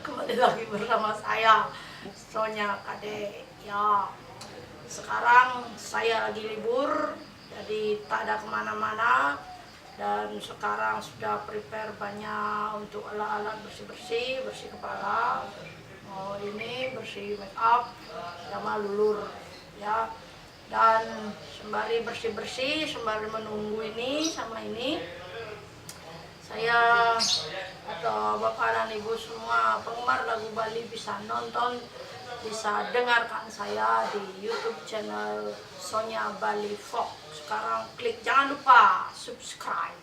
Kembali lagi bersama saya Sonya Kade. Ya, sekarang saya lagi libur, jadi tak ada kemana-mana. Dan sekarang sudah prepare banyak untuk alat-alat bersih-bersih, bersih kepala. Oh, ini bersih make up sama lulur ya. Dan sembari bersih-bersih, sembari menunggu ini sama ini, saya atau bapak dan ibu semua penggemar lagu Bali bisa nonton, bisa dengarkan saya di YouTube channel Sonya Bali Folk. Sekarang klik, jangan lupa subscribe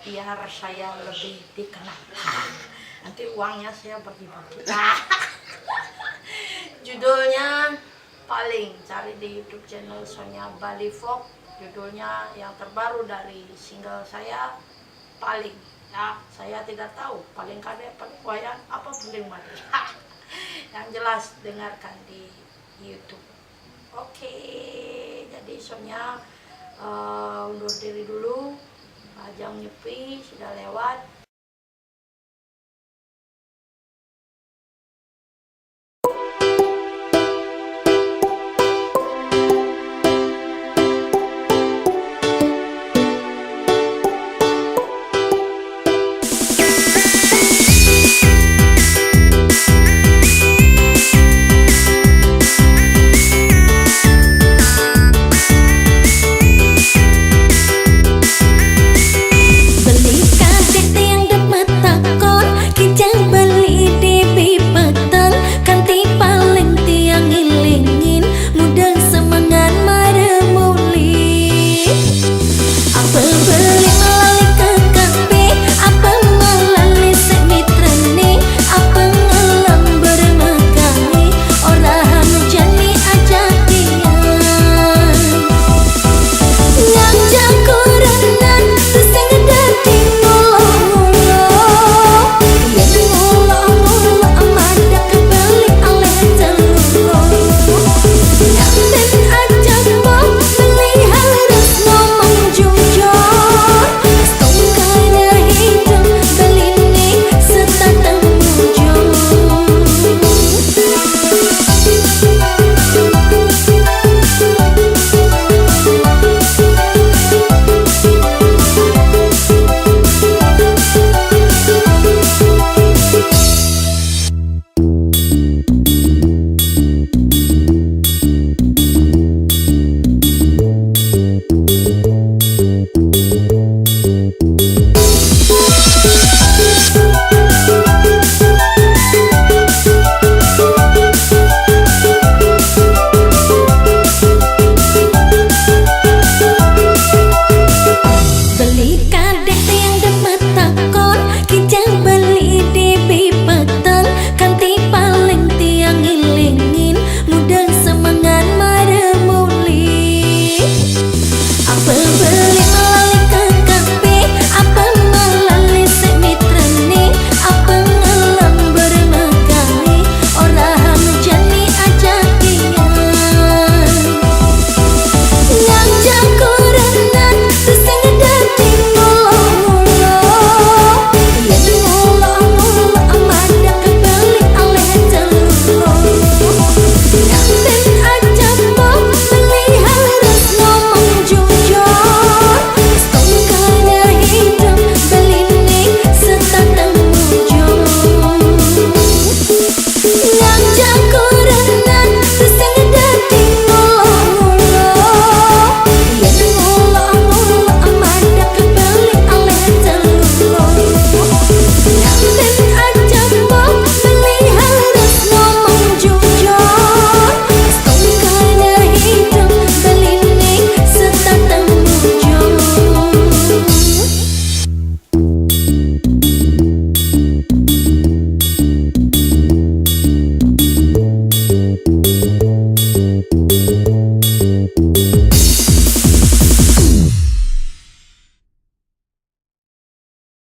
biar saya lebih dikenal. Nanti uangnya saya bagi-bagi. Judulnya paling cari di YouTube channel Sonya Bali Folk. Judulnya yang terbaru dari single saya, paling. Ya, saya tidak tahu paling kade, paling wayang, apa paling mana. Yang jelas dengarkan di YouTube. Oke, jadi Sonya undur diri dulu. Jam nyepi sudah lewat.